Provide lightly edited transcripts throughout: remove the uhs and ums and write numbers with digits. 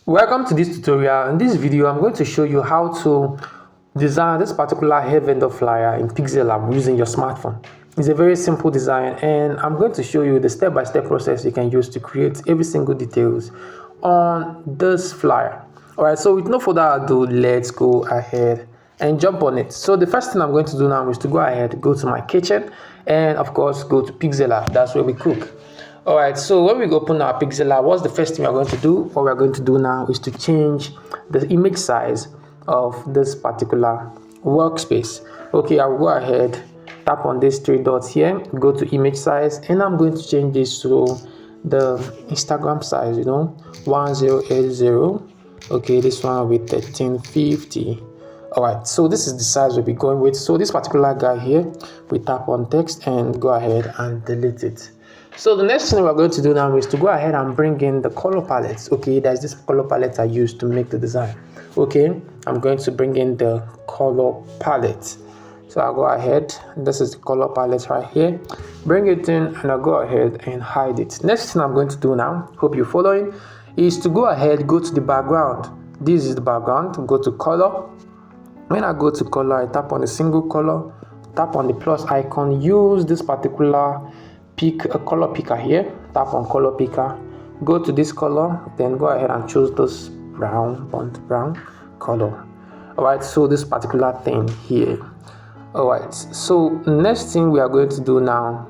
Welcome to this tutorial. In this video, I'm going to show you how to design this particular hair vendor flyer in Pixellab using your smartphone. It's a very simple design, and I'm going to show you the step-by-step process you can use to create every single details on this flyer. Alright, so with no further ado, let's go ahead and jump on it. So the first thing I'm going to do now is to go ahead, go to my kitchen, and of course go to Pixellab. That's where we cook. Alright, so when we open our Pixellab, what's the first thing we're going to do? What we're going to do now is to change the image size of this particular workspace. Okay, I'll go ahead, tap on these three dots here, go to image size, and I'm going to change this to the Instagram size, 1080. Okay, this one with 1350. Alright, so this is the size we'll be going with. So this particular guy here, we tap on text and go ahead and delete it. So the next thing we're going to do now is to go ahead and bring in the color palettes. Okay, there's this color palette I used to make the design. Okay, I'm going to bring in the color palette. So I'll go ahead, this is the color palette right here. Bring it in and I'll go ahead and hide it. Next thing I'm going to do now, hope you're following, is to go ahead, go to the background. This is the background, go to color. When I go to color, I tap on a single color, tap on the plus icon, use this particular pick a color picker here, tap on color picker, go to this color, then go ahead and choose this burnt brown color. Alright, so this particular thing here. Alright, so next thing we are going to do now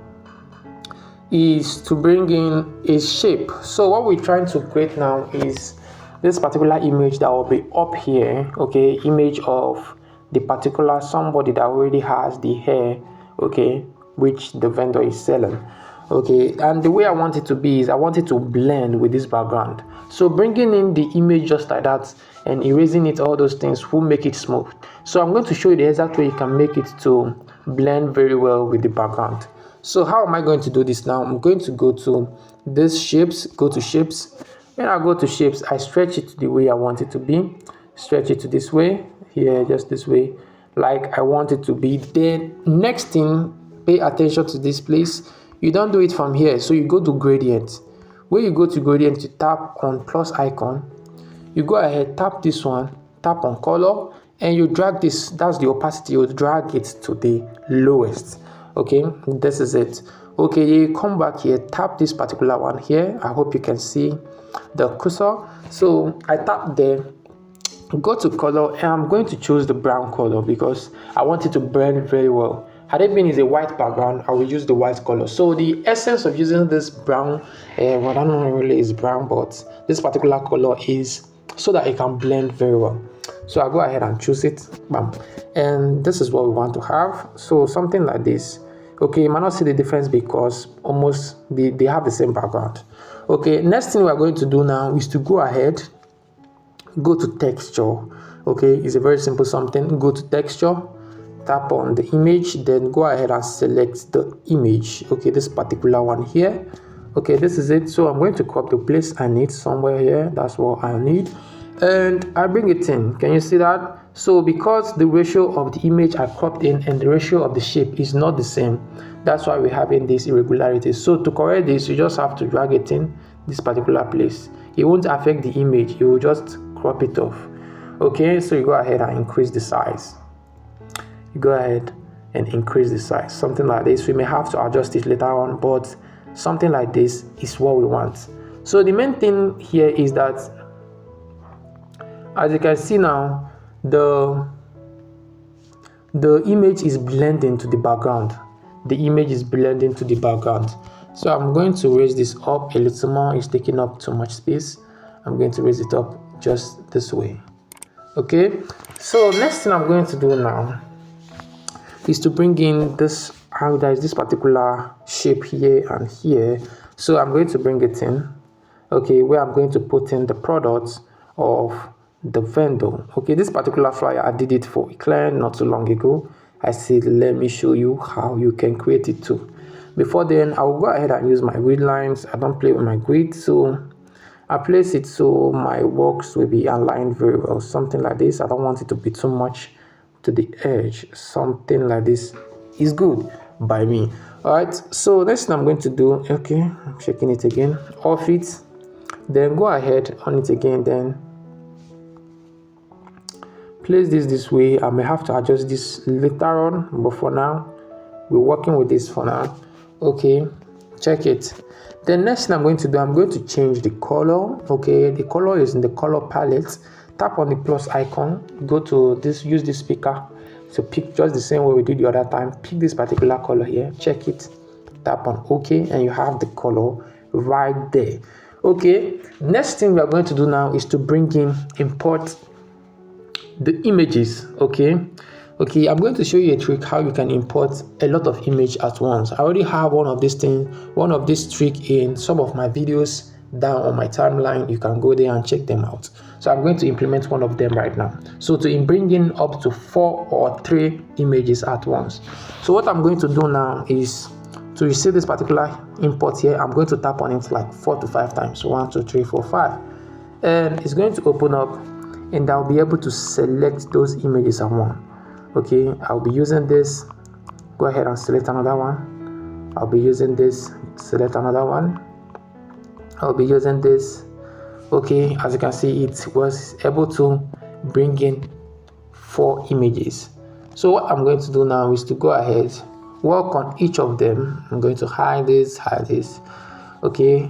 is to bring in a shape. So what we're trying to create now is this particular image that will be up here. Okay, image of the particular somebody that already has the hair, okay, which the vendor is selling. Okay, and the way I want it to be is I want it to blend with this background. So bringing in the image just like that and erasing it, all those things will make it smooth. So I'm going to show you the exact way you can make it to blend very well with the background. So how am I going to do this now? I'm going to go to this shapes, go to shapes. When I go to shapes, I stretch it the way I want it to be. Stretch it to this way, here, just this way, like I want it to be. Then next thing, pay attention to this place. You don't do it from here, so you go to gradient. When you go to gradient, you tap on plus icon. You go ahead, tap this one, tap on color, and you drag this. That's the opacity. You drag it to the lowest. Okay, this is it. Okay, you come back here, tap this particular one here. I hope you can see the cursor. So I tap there, go to color, and I'm going to choose the brown color because I want it to blend very well. Had it been is a white background, I will use the white color. So the essence of using this brown, well, I don't know really is brown, but this particular color is so that it can blend very well. So I'll go ahead and choose it, bam, and this is what we want to have. So something like this. Okay, you might not see the difference because almost they have the same background. Okay, next thing we are going to do now is to go ahead, go to texture. Okay, it's a very simple something. Go to texture, tap on the image, then go ahead and select the image. Okay, this particular one here. Okay, this is it. So I'm going to crop the place I need somewhere here. That's what I need, and I bring it in. Can you see that? So because the ratio of the image I cropped in and the ratio of the shape is not the same, that's why we're having these irregularities. So to correct this, you just have to drag it in this particular place. It won't affect the image, you will just crop it off. Okay, so you go ahead and increase the size. You go ahead and increase the size, something like this. We may have to adjust it later on, but something like this is what we want. So the main thing here is that, as you can see now, the image is blending to the background. The image is blending to the background. So I'm going to raise this up a little more. It's taking up too much space. I'm going to raise it up just this way. Okay, so next thing I'm going to do now is to bring in this, how there is this particular shape here and here. So I'm going to bring it in, okay, where I'm going to put in the products of the vendor. Okay, this particular flyer I did it for a client not too long ago. I said let me show you how you can create it too. Before then, I will go ahead and use my grid lines. I don't play with my grid, so I place it so my works will be aligned very well, something like this. I don't want it to be too much to the edge. Something like this is good by me. All right, so next thing I'm going to do, okay, I'm checking it again, off it, Then go ahead on it again, then place this way. I may have to adjust this later on, but for now we're working with this for now. Okay, check it. The next thing I'm going to do, I'm going to change the color. Okay, the color is in the color palette. Tap on the plus icon, go to this, use this speaker to pick just the same way we did the other time. Pick this particular color here, check it, tap on OK, and you have the color right there. Okay, next thing we are going to do now is to bring in, import the images. Okay, I'm going to show you a trick how you can import a lot of image at once. I already have one of this trick in some of my videos down on my timeline. You can go there and check them out. So I'm going to implement one of them right now. So to bring in up to 4 or 3 images at once. So what I'm going to do now is to receive this particular import here, I'm going to tap on it like 4 to 5 times. 1, 2, 3, 4, 5. And it's going to open up, and I'll be able to select those images I want. Okay, I'll be using this. Go ahead and select another one. I'll be using this. Select another one. I'll be using this. Okay, as you can see, it was able to bring in 4 images. So what I'm going to do now is to go ahead, work on each of them. I'm going to hide this. Okay,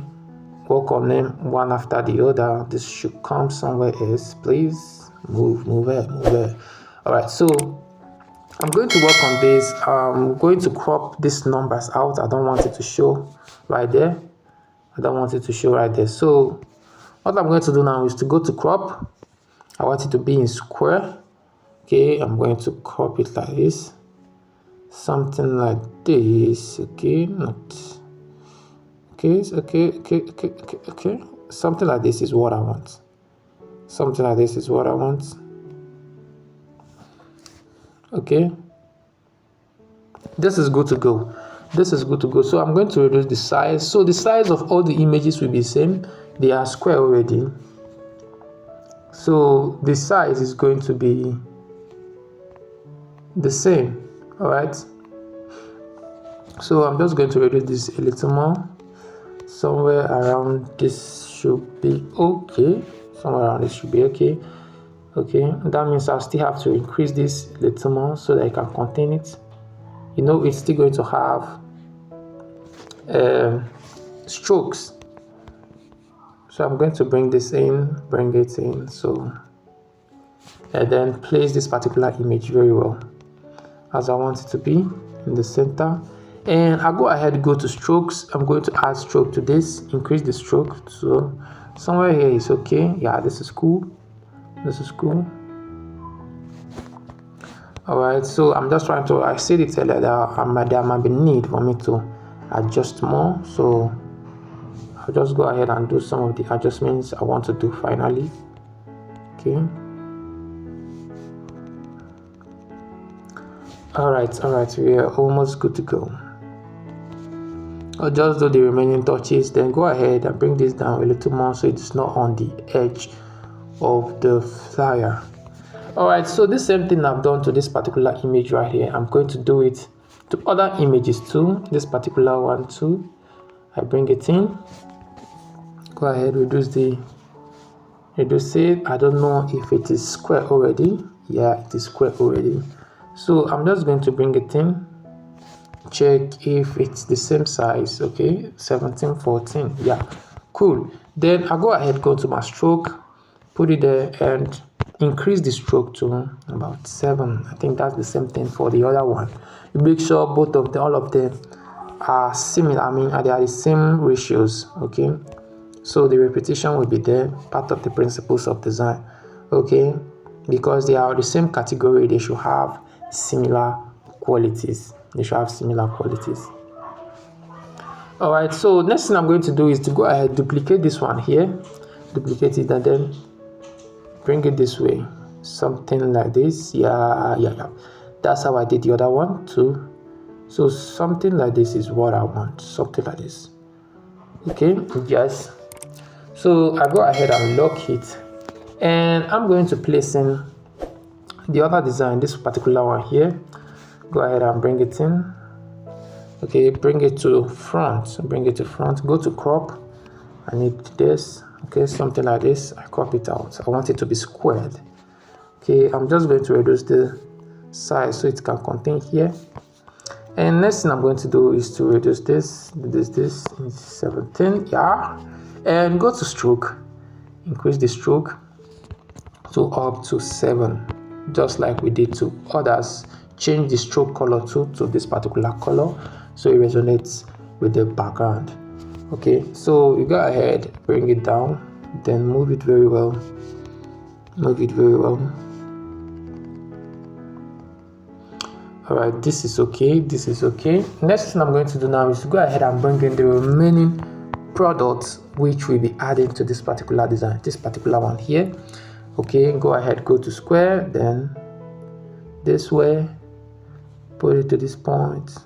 work on them one after the other. This should come somewhere else. Please move it. All right, so I'm going to work on this. I'm going to crop these numbers out. I don't want it to show right there. So what I'm going to do now is to go to crop. I want it to be in square. Okay, I'm going to crop it like this, something like this. Okay, something like this is what I want. Okay, this is good to go. So I'm going to reduce the size. So the size of all the images will be the same. They are square already, so the size is going to be the same. All right, so I'm just going to reduce this a little more. Somewhere around this should be okay. Okay, that means I still have to increase this a little more so that I can contain it. You know, it's still going to have strokes. So I'm going to bring it in, so, and then place this particular image very well as I want it to be in the center. And I'll go ahead and go to strokes. I'm going to add stroke to this, increase the stroke. So somewhere here is okay. Yeah, this is cool. All right, so I'm just trying to, I said it earlier that there might be need for me to adjust more. So I'll just go ahead and do some of the adjustments I want to do finally. Okay. All right, we are almost good to go. I'll just do the remaining touches, then go ahead and bring this down a little more so it's not on the edge of the flyer. All right, so the same thing I've done to this particular image right here, I'm going to do it to other images too. This particular one too, I bring it in. Go ahead, reduce it. I don't know if it is square already. Yeah, it is square already. So I'm just going to bring it in, check if it's the same size. Okay, 1714. Yeah, cool. Then I'll go ahead, go to my stroke, put it there, and increase the stroke to about 7. I think that's the same thing for the other one. You make sure all of them are similar. I mean, they are the same ratios. Okay, so the repetition will be there, part of the principles of design. Okay, because they are the same category, they should have similar qualities. All right, so next thing I'm going to do is to go ahead, duplicate this one here, duplicate it, and then bring it this way, something like this. Yeah, that's how I did the other one too. So something like this is what I want, something like this. Okay, yes. So I go ahead and lock it, and I'm going to place in the other design, this particular one here. Go ahead and bring it in. Okay, bring it to front, go to crop. I need this. Okay, something like this. I crop it out. I want it to be squared. Okay, I'm just going to reduce the size so it can contain here. And next thing I'm going to do is to reduce this in 17, yeah, and go to stroke, increase the stroke to up to 7, just like we did to others. Change the stroke color to this particular color so it resonates with the background. Okay, so you go ahead, bring it down, then move it very well. All right, this is okay. Next thing I'm going to do now is to go ahead and bring in the remaining products which will be added to this particular design, this particular one here. Okay, go ahead, go to square, then this way, put it to this point.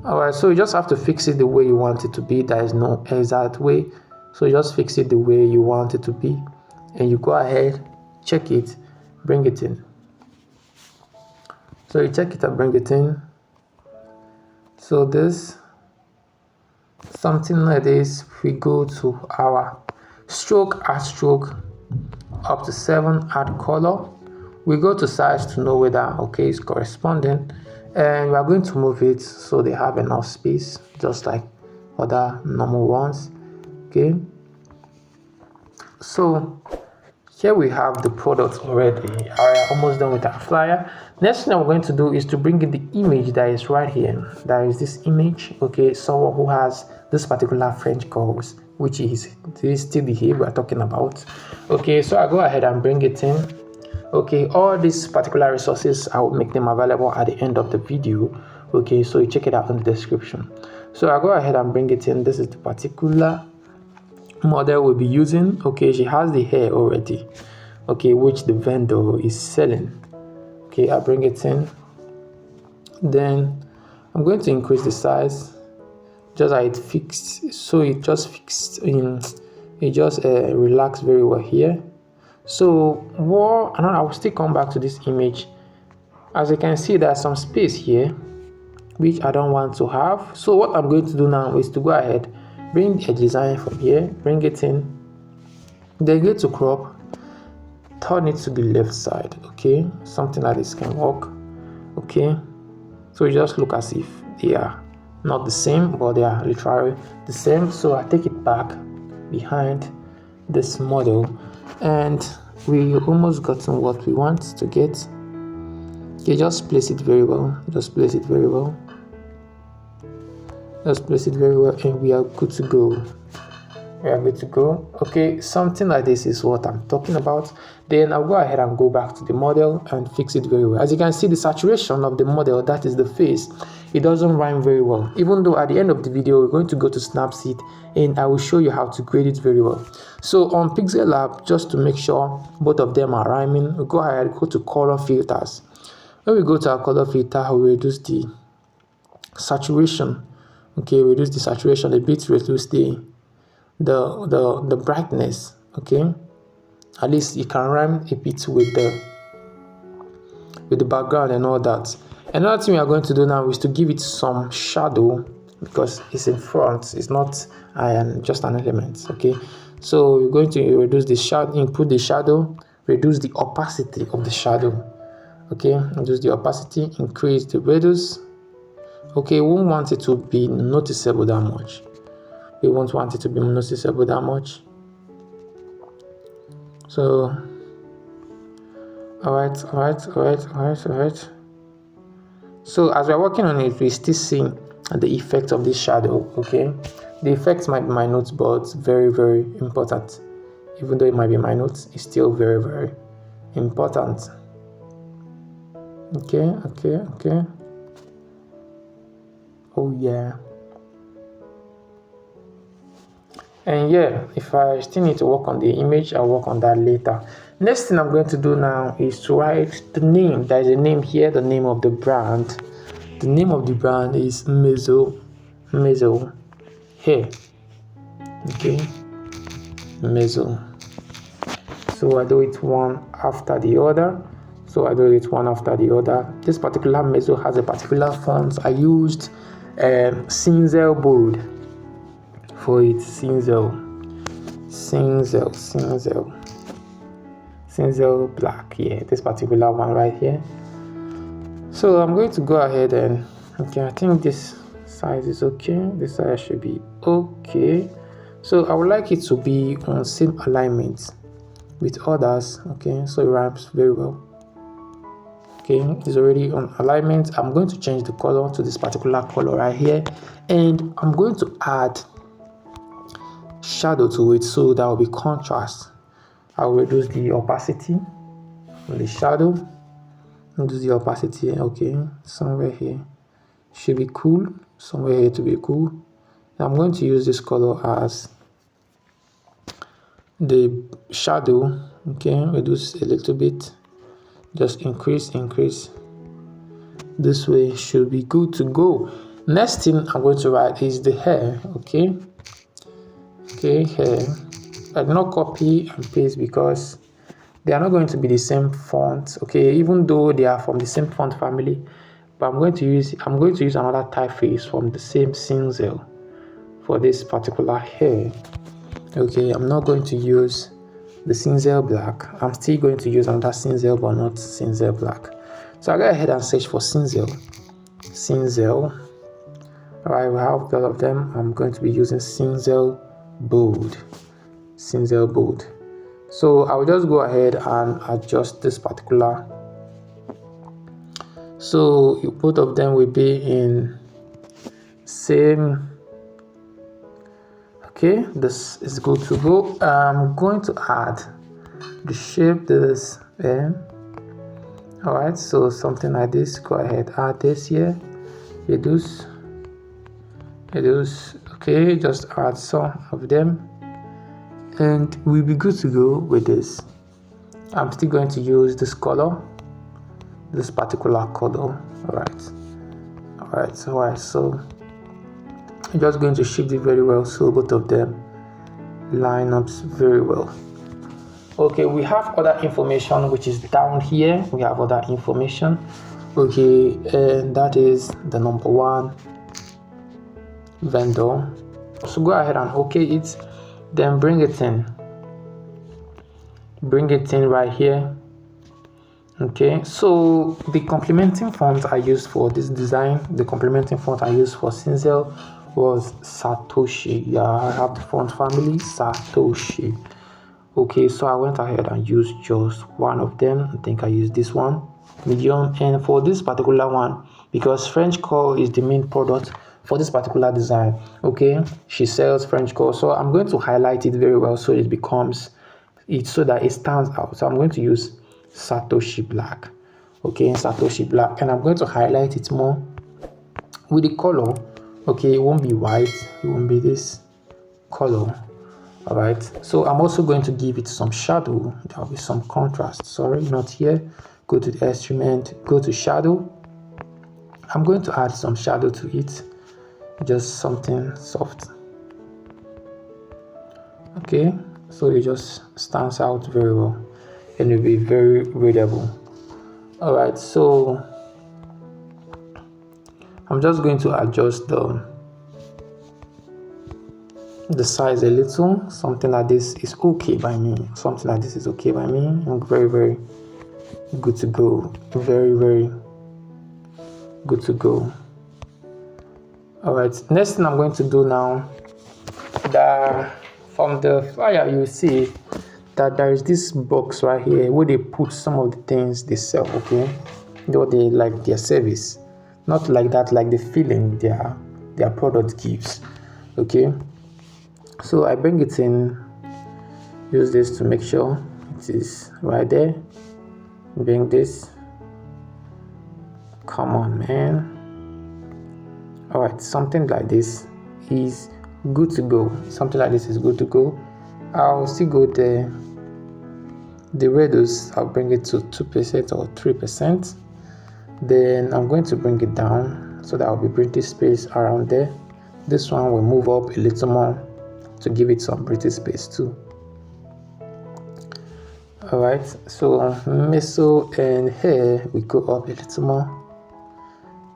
All right, so you just have to fix it the way you want it to be. There is no exact way, so you just fix it the way you want it to be, and you go ahead, check it, bring it in. So you check it and bring it in. So this, something like this, we go to our stroke, add stroke up to 7, add color. We go to size to know whether okay is corresponding, and we are going to move it so they have enough space, just like other normal ones. Okay, so here we have the product already. We are almost done with our flyer. Next thing I'm going to do is to bring in the image that is right here. There is this image, okay, someone who has this particular French curves, which is this TD here we are talking about. Okay, so I go ahead and bring it in. Okay, all these particular resources, I will make them available at the end of the video. Okay, so you check it out in the description. So I go ahead and bring it in. This is the particular model we'll be using. Okay, she has the hair already, okay, which the vendor is selling. Okay, I bring it in, then I'm going to increase the size just like it fixed, so it just fixed in, it just relaxed very well here. So what, and I will still come back to this image. As you can see, there's some space here which I don't want to have. So what I'm going to do now is to go ahead, bring a design from here, bring it in, then go to crop, turn it to the left side. Okay, something like this can work. Okay, so you just look as if they are not the same, but they are literally the same. So I take it back behind this model, and we almost gotten what we want to get. Okay, just place it very well, just place it very well, and we are good to go. Okay, something like this is what I'm talking about. Then I'll go ahead and go back to the model and fix it very well. As you can see, the saturation of the model, that is the face, it doesn't rhyme very well, even though at the end of the video we're going to go to Snapseed and I will show you how to grade it very well. So on Pixellab, just to make sure both of them are rhyming, we'll go ahead, go to color filters. When we go to our color filter, we reduce the saturation. Okay, reduce the saturation a bit, reduce the brightness. Okay, at least it can rhyme a bit with the background and all that. Another thing we are going to do now is to give it some shadow, because it's in front, it's not just an element. Okay, so we're going to reduce the shadow, input the shadow, reduce the opacity of the shadow. Okay, reduce the opacity, increase the radius. Okay, we won't want it to be noticeable that much. We won't want it to be noticeable that much. So, all right. So as we're working on it, we still see the effect of this shadow. Okay, the effects might be minute, but very, very important. Even though it might be minute, it's still very, very important. Okay. Oh yeah. And yeah, if I still need to work on the image, I'll work on that later. Next thing I'm going to do now is to write the name. There is a name here, the name of the brand. The name of the brand is Mezzo Hair. Okay, Mezzo. So I do it one after the other. so I do it one after the other. This particular mezzo has a particular font. I used Cinzel bold for it. Cinzel black. Yeah, this particular one right here. So I'm going to go ahead and okay, I think this size is okay. This size should be okay. So I would like it to be on same alignment with others. Okay, so it rhymes very well. Okay, it's already on alignment. I'm going to change the color to this particular color right here, and I'm going to add shadow to it, so that will be contrast. I'll reduce the opacity on the shadow, reduce the opacity. Okay, somewhere here should be cool, somewhere here to be cool. I'm going to use this color as the shadow. Okay, reduce a little bit, just increase. This way should be good to go. Next thing I'm going to write is the hair. Okay, hair. I did not copy and paste because they are not going to be the same font. Okay, even though they are from the same font family, but I'm going to use another typeface from the same Cinzel for this particular hair. Okay, I'm not going to use the Cinzel black. I'm still going to use another Cinzel, but not Cinzel black. So I'll go ahead and search for Cinzel. Alright, we have all of them. I'm going to be using Cinzel bold. So I'll just go ahead and adjust this particular. So both of them will be in same. Okay, this is good to go. I'm going to add the shape this in. Alright, so something like this. Go ahead, add this here. Reduce. Okay, just add some of them, and we'll be good to go with this. I'm still going to use this color, this particular color. Alright, so I'm just going to shift it very well so both of them line up very well. Okay, we have other information which is down here. We have other information. Okay, and that is the number one vendor. So go ahead and okay it, then bring it in right here. Okay, so the complementing font I used for this design, the complementing font I used for Cinzel was Satoshi. Yeah, I have the font family Satoshi. Okay, so I went ahead and used just one of them. I think I used this one, medium. And for this particular one, because French core is the main product for this particular design, okay, she sells French core, so I'm going to highlight it very well so it becomes so that it stands out. So I'm going to use Satoshi black. Okay, Satoshi black, and I'm going to highlight it more with the color. Okay, it won't be white, it won't be this color. All right, so I'm also going to give it some shadow. There will be some contrast. Sorry, not here. Go to the instrument, go to shadow. I'm going to add some shadow to it, just something soft. Okay, so it just stands out very well and it will be very readable. All right, so I'm just going to adjust the size a little. Something like this is okay by me. Something like this is okay by me. I'm very, very good to go. Very, very good to go. All right, next thing I'm going to do now, that from the flyer you see that there is this box right here where they put some of the things they sell. Okay, what they like their service, not like that, like the feeling their product gives. Okay, so I bring it in, use this to make sure it is right there. Bring this, come on man. All right, something like this is good to go. Something like this is good to go. I'll still go the radius, I'll bring it to 2% or 3%. Then I'm going to bring it down so that I'll be breathing space around there. This one will move up a little more to give it some breathing space too. All right, so meso and hair, we go up a little more.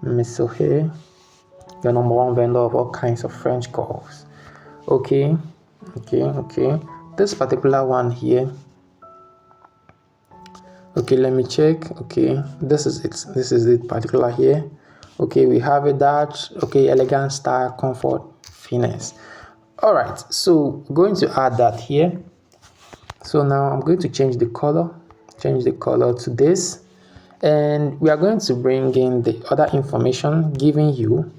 Meso hair, the number one vendor of all kinds of French calls. Okay. This particular one here. Okay, let me check. Okay, this is it. This is it particular here. Okay, we have a dash. Okay, elegant, style, comfort, finesse. All right, so going to add that here. So now I'm going to change the color to this, and we are going to bring in the other information giving you.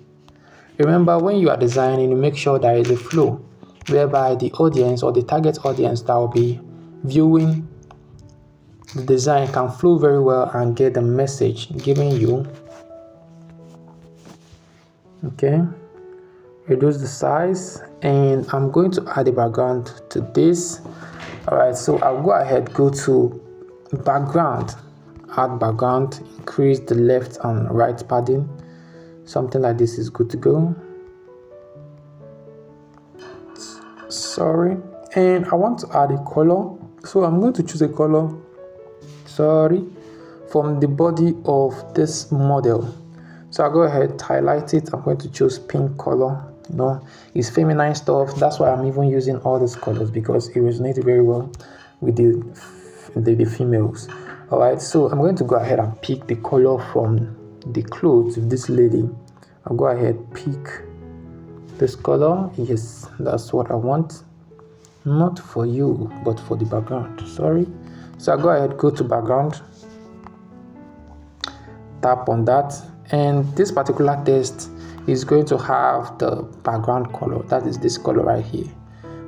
Remember, when you are designing, you make sure there is a flow whereby the audience or the target audience that will be viewing the design can flow very well and get the message giving you. Okay, reduce the size, and I'm going to add a background to this. All right, so I'll go ahead, go to background, add background, increase the left and right padding. Something like this is good to go. Sorry, and I want to add a color, so I'm going to choose a color, from the body of this model. So I'll go ahead, highlight it. I'm going to choose pink color. It's feminine stuff. That's why I'm even using all these colors, because it resonates very well with the females. All right, so I'm going to go ahead and pick the color from the clothes of this lady. I'll go ahead, pick this color. Yes, that's what I want. Not for you, but for the background. Sorry. So I'll go ahead, go to background, tap on that, and this particular text is going to have the background color. That is this color right here.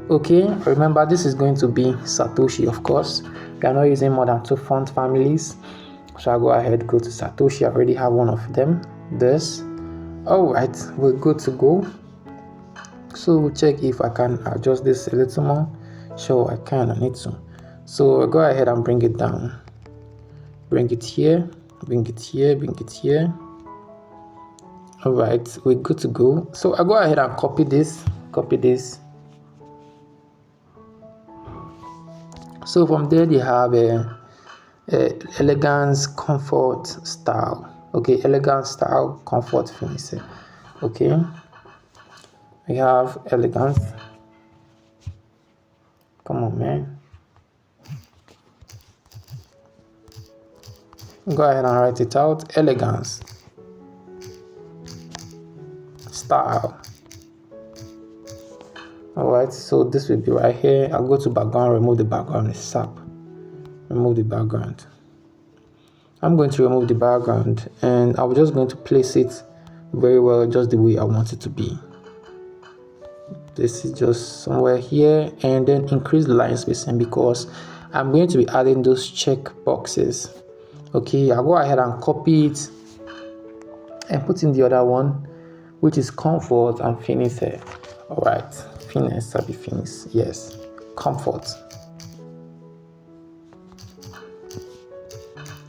Okay, remember this is going to be Satoshi, of course. We are not using more than 2 font families. So I'll go ahead, go to Satoshi. I already have one of them. This. All right, we're good to go. So we'll check if I can adjust this a little more. Sure, I can. I need to. So I'll go ahead and bring it down. Bring it here. Bring it here. Bring it here. All right, we're good to go. So I'll go ahead and copy this. So from there they have elegance, comfort, style. Okay, elegance, style, comfort, finish. Okay, we have elegance. Come on, man. Go ahead and write it out. Elegance, style. All right, so this will be right here. I'll go to background, remove the background. Sap. Remove the background. I'm going to remove the background, and I'm just going to place it very well, just the way I want it to be. This is just somewhere here, and then increase the line spacing, because I'm going to be adding those check boxes. Okay, I'll go ahead and copy it and put in the other one, which is comfort and finish here. All right, finish, I'll be finished. Yes, comfort.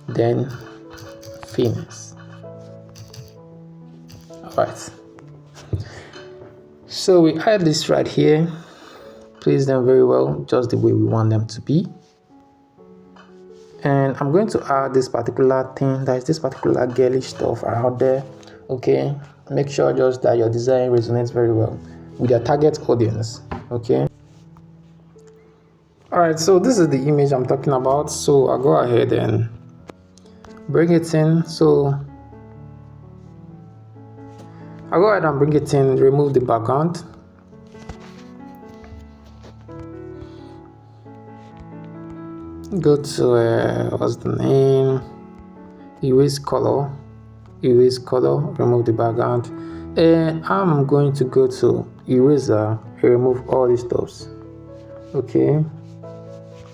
Then finish. All right. So we add this right here, place them very well, just the way we want them to be. And I'm going to add this particular thing, that is this particular girlish stuff around there. Okay, make sure just that your design resonates very well with your target audience. Okay. All right, so this is the image I'm talking about. So I'll go ahead and bring it in. So I'll go ahead and bring it in, remove the background. Go to, what's the name? Erase color, remove the background. And I'm going to go to eraser, remove all these stuffs. Okay,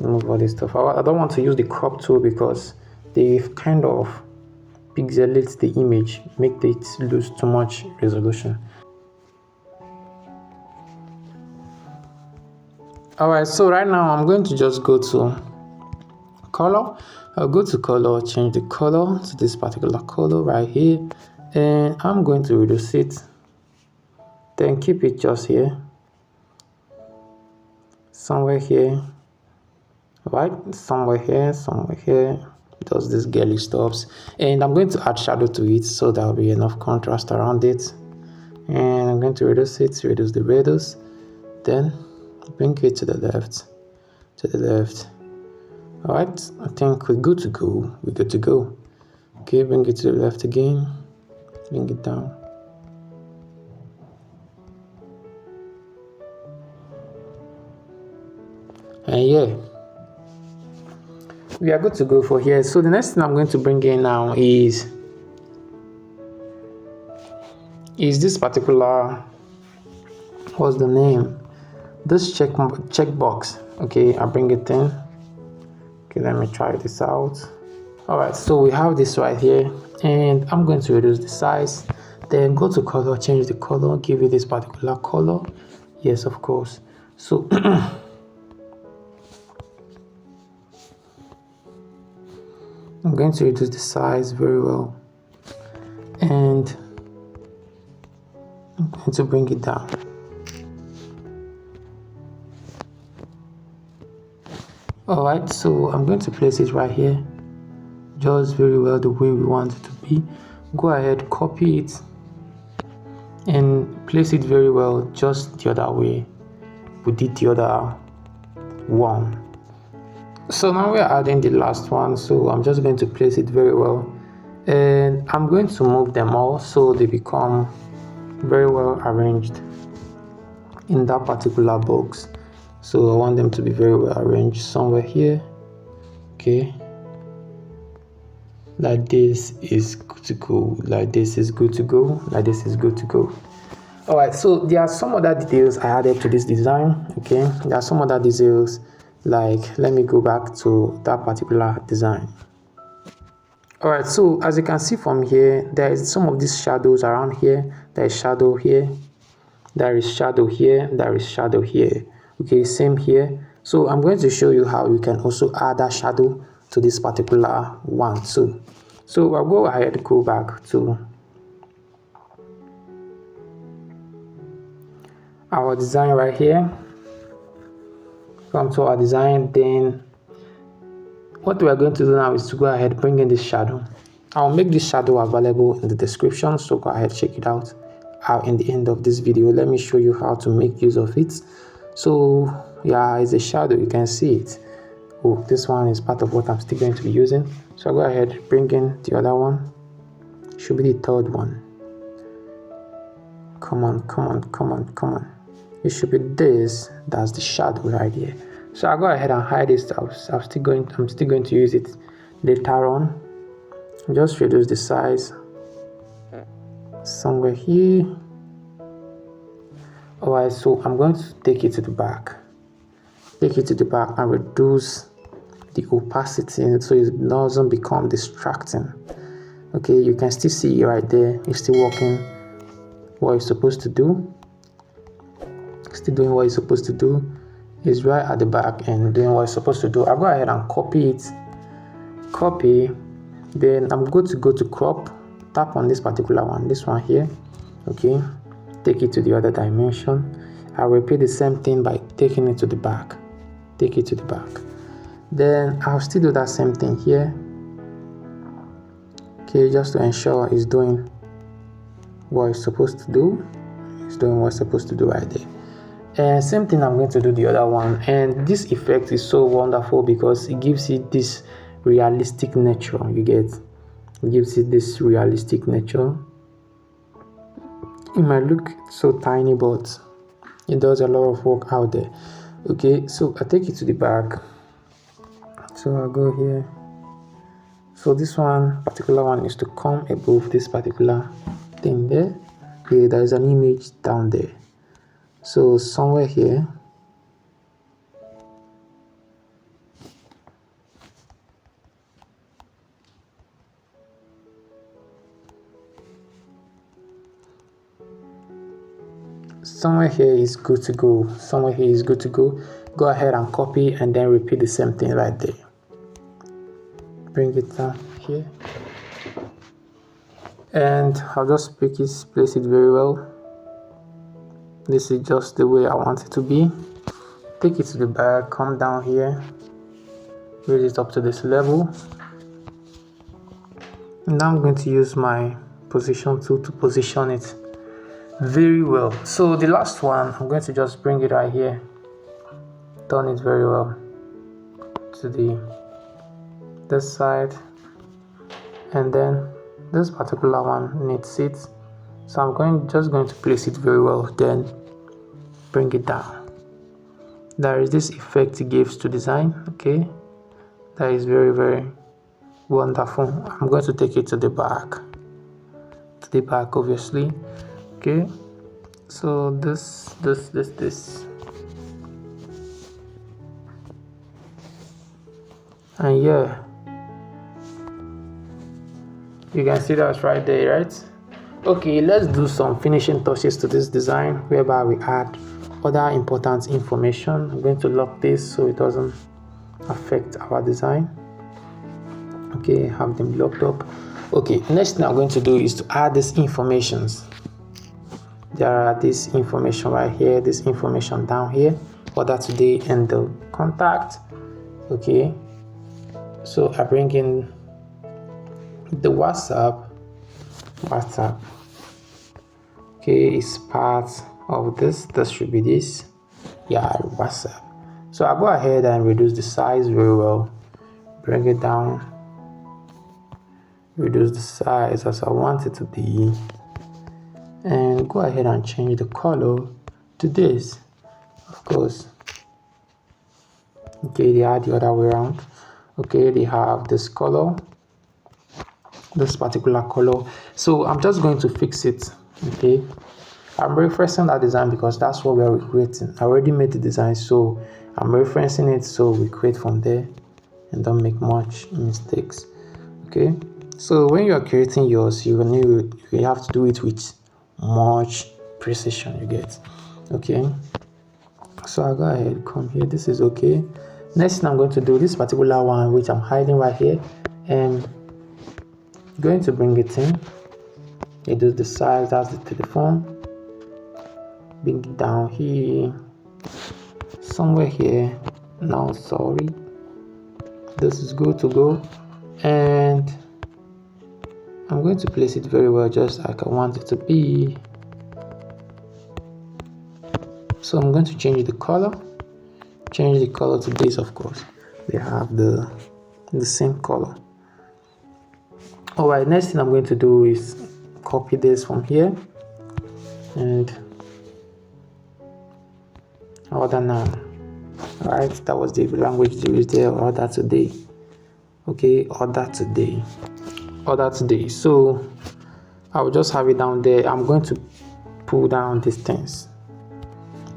remove all this stuff. I don't want to use the crop tool because they kind of pixelate the image, make it lose too much resolution. All right, so right now I'm going to just go to color. I'll go to color, change the color to this particular color right here, and I'm going to reduce it, then keep it just here, somewhere here. right? Somewhere here, just this girly stops. And I'm going to add shadow to it so there will be enough contrast around it. And I'm going to reduce it, reduce the radius, then bring it to the left, all right. I think we're good to go. Okay, bring it to the left again, bring it down, and yeah, we are good to go for here. So the next thing I'm going to bring in now is this particular, what's the name, this checkbox. Okay, I'll bring it in. Okay, let me try this out. All right, so we have this right here, and I'm going to reduce the size, then go to color, change the color, give it this particular color. Yes, of course. So I'm going to reduce the size very well, and I'm going to bring it down. Alright, so I'm going to place it right here, just very well the way we want it to be. Go ahead, copy it, and place it very well, just the other way we did the other one. So now we're adding the last one, so I'm just going to place it very well, and I'm going to move them all so they become very well arranged in that particular box. So I want them to be very well arranged somewhere here. Okay, like this is good to go, like this is good to go, like this is good to go. All right, so there are some other details I added to this design. Okay, there are some other details, like let me go back to that particular design. All right, so as you can see from here, there is some of these shadows around here. There is shadow here, there is shadow here, there is shadow here. Okay, same here. So I'm going to show you how you can also add a shadow to this particular one too. So I'll go ahead, go back to our design right here, come to our design. Then what we are going to do now is to go ahead, bring in this shadow. I'll make this shadow available in the description, so go ahead, check it out in the end of this video. Let me show you how to make use of it. So yeah, it's a shadow, you can see it. Oh, this one is part of what I'm still going to be using. So I'll go ahead, bring in the other one. Should be the third one. Come on. It should be this. That's the shadow right here. So I'll go ahead and hide this. I'm still going to use it later on. Just reduce the size somewhere here. Alright, so I'm going to take it to the back. And reduce the opacity so it doesn't become distracting. Okay, you can still see right there, it's still working what it's supposed to do. Still doing what it's supposed to do. It's right at the back and doing what it's supposed to do. I'll go ahead and copy it. Then I'm going to go to crop, tap on this particular one, this one here. Okay, take it to the other dimension. I'll repeat the same thing by taking it to the back. Then I'll still do that same thing here. Okay, just to ensure it's doing what it's supposed to do. It's doing what it's supposed to do right there. And same thing I'm going to do the other one. And this effect is so wonderful because it gives it this realistic nature. You get, it gives it this realistic nature. It might look so tiny, but it does a lot of work out there. Okay, so I take it to the back. So I'll go here. So this particular one is to come above this particular thing there. Okay, there is an image down there. So somewhere here, is good to go. Go ahead and copy and then repeat the same thing right there. Bring it down here, and I'll just place it very well. This is just the way I want it to be. Take it to the back, come down here, raise it up to this level. Now I'm going to use my position tool to position it very well. So the last one, I'm going to just bring it right here, turn it very well to this side, and then this particular one needs it, so I'm just going to place it very well, then bring it down. There is this effect it gives to design. Okay, that is very, very wonderful. I'm going to take it to the back obviously. Okay, so this, and yeah, you can see that's right there, right? Okay, let's do some finishing touches to this design, whereby we add other important information. I'm going to lock this so it doesn't affect our design. Okay, have them locked up. Okay, next thing I'm going to do is to add these informations. There are this information right here, this information down here, order today, and the contact. Okay, so I bring in the WhatsApp. Okay, it's part of this. This should be this. Yeah, WhatsApp. So I go ahead and reduce the size very well. Bring it down. Reduce the size as I want it to be. And go ahead and change the color to this. Of course. Okay, they are the other way around. Okay, they have this color, this particular color. So I'm just going to fix it. Okay, I'm referencing that design because that's what we're creating. I already made the design, so I'm referencing it, so we create from there and don't make much mistakes. Okay, so when you are creating yours, you have to do it with much precision, you get. Okay, so I'll go ahead, come here, this is okay. Next thing I'm going to do, this particular one which I'm hiding right here, and going to bring it in. Reduce the size, that's the telephone. Bring it down here, somewhere here. Now, sorry, this is good to go, and I'm going to place it very well, just like I want it to be. So I'm going to change the color to this. Of course, they have the same color. All right, next thing I'm going to do is copy this from here and order now. All right, that was the language used there. Order today. Okay, order today. So I will just have it down there. I'm going to pull down these things,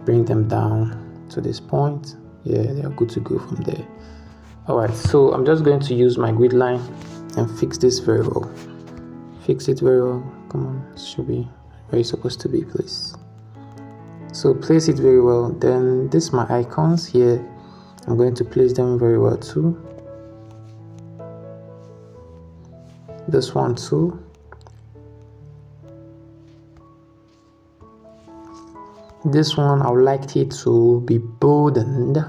bring them down to this point. Yeah, they are good to go from there. All right, so I'm just going to use my grid line and fix this very well. Fix it very well. Come on, it should be where it's supposed to be, please. So place it very well. Then this my icons here, I'm going to place them very well too. This one too. This one I would like it to be boldened.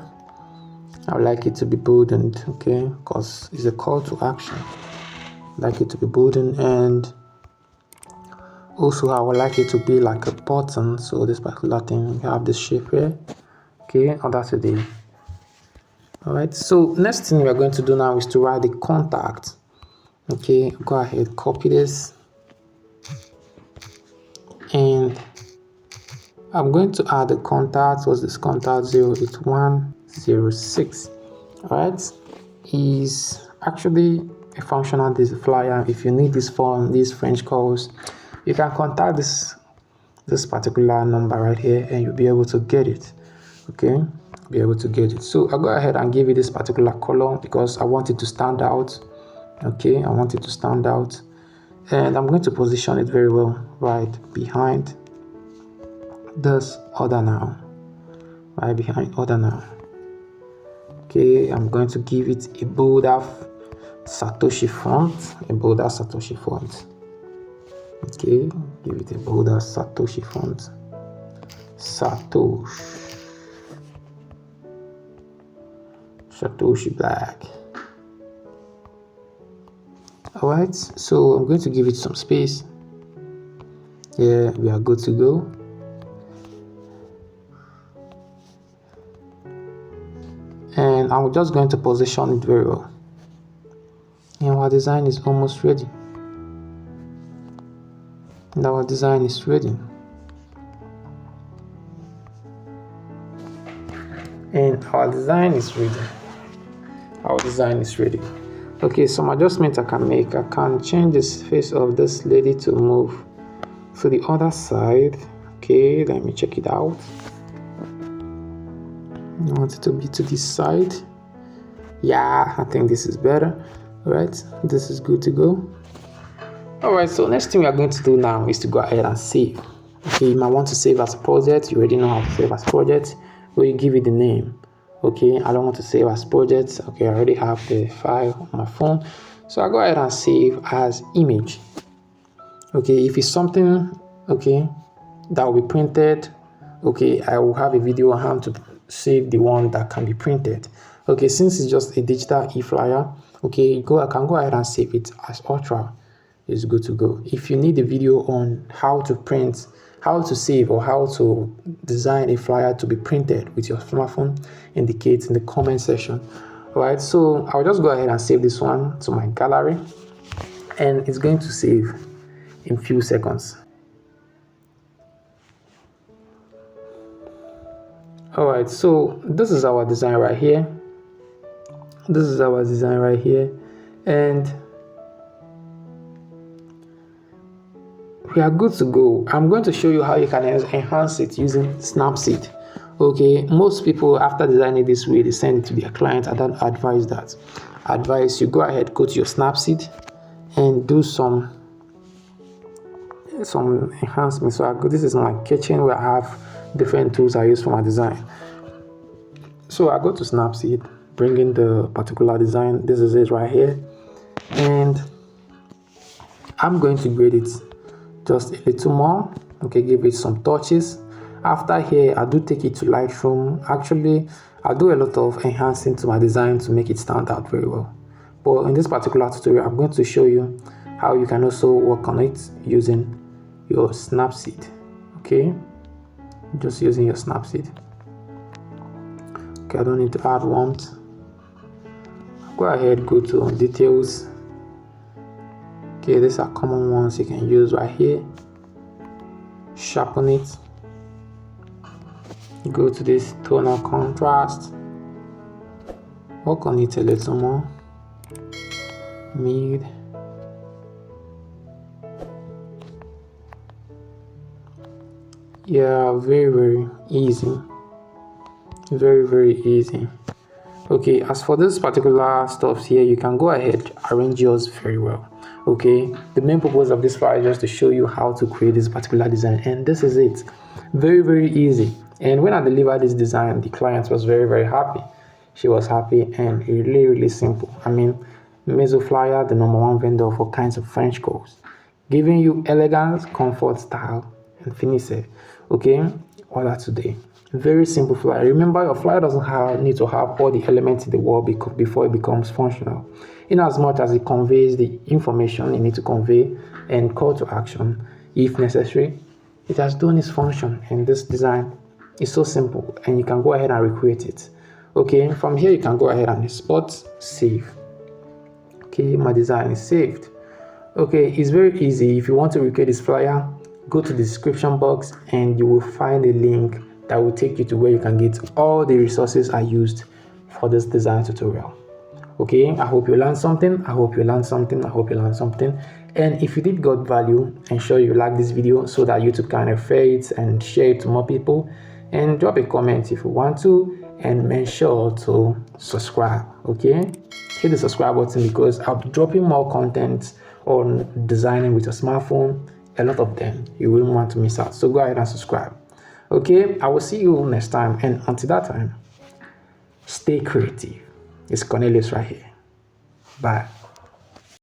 Okay, because it's a call to action. I'd like it to be boldened, and also I would like it to be like a button. So this particular thing, we have this shape here. Okay, order today. All right, so next thing we are going to do now is to write the contact. Okay, go ahead, copy this, and I'm going to add the contact. Was this contact 08106? All right, is actually a functional flyer. If you need this form, these French calls, you can contact this particular number right here, and you'll be able to get it. Okay, so I'll go ahead and give it this particular color because I want it to stand out. Okay, and I'm going to position it very well right behind this order now. Okay, I'm going to give it a bolder Satoshi font. Okay, give it a bolder Satoshi font. Satoshi Black. All right, so I'm going to give it some space. Yeah, we are good to go. And I'm just going to position it very well. And our design is almost ready. And our design is ready. And our design is ready. Our design is ready. Okay, some adjustments I can make. I can change the face of this lady to move to the other side. Okay, let me check it out. I want it to be to this side. Yeah, I think this is better. All right, this is good to go. All right, so next thing we are going to do now is to go ahead and save. Okay, you might want to save as project. You already know how to save as project, where you give it the name. Okay, I don't want to save as project. Okay, I already have the file on my phone, so I go ahead and save as image. Okay, if it's something okay that will be printed, okay, I will have a video on how to save the one that can be printed. Okay, since it's just a digital e-flyer, okay, I can go ahead and save it as ultra. It's good to go. If you need a video on how to print, how to save, or how to design a flyer to be printed with your smartphone, indicate in the comment section. All right, so I'll just go ahead and save this one to my gallery, and it's going to save in few seconds. All right, so this is our design right here. This is our design right here, and we are good to go. I'm going to show you how you can enhance it using Snapseed. Okay, most people after designing this way, they send it to their client. I don't advise that. I advise you go ahead, go to your Snapseed and do some enhancements. So this is my kitchen where I have different tools I use for my design. So I go to Snapseed, bring in the particular design. This is it right here, and I'm going to grade it just a little more. Okay, give it some touches. After here, I do take it to Lightroom. Actually, I do a lot of enhancing to my design to make it stand out very well. But in this particular tutorial, I'm going to show you how you can also work on it using your Snapseed. Okay, just using your Snapseed. Okay, I don't need to add warmth. Go ahead, go to details. Okay, these are common ones you can use right here. Sharpen it. Go to this tonal contrast. Work on it a little more. Mid. Yeah, very easy. Very easy. Okay, as for this particular stuff here, you can go ahead, arrange yours very well. Okay, the main purpose of this file is just to show you how to create this particular design, and this is it. Very easy. And when I delivered this design, the client was very happy. She was happy, and really simple. I mean, Mesoflyer, the #1 vendor for kinds of French coats, giving you elegance, comfort, style, and finish. Okay, order today. Very simple flyer. Remember, your flyer doesn't need to have all the elements in the world before it becomes functional. In as much as it conveys the information you need to convey and call to action, if necessary, it has done its function. And this design is so simple, and you can go ahead and recreate it. Okay, from here you can go ahead and export, save. Okay, my design is saved. Okay, it's very easy. If you want to recreate this flyer, go to the description box and you will find a link that will take you to where you can get all the resources I used for this design tutorial. Okay, I hope you learned something. And if you did got value, ensure you like this video so that YouTube can refer it and share it to more people. And drop a comment if you want to, and make sure to subscribe. Okay, hit the subscribe button because I'll be dropping more content on designing with your smartphone. A lot of them you wouldn't want to miss out, so go ahead and subscribe. Okay, I will see you next time, and until that time, stay creative. It's Cornelius right here. Bye.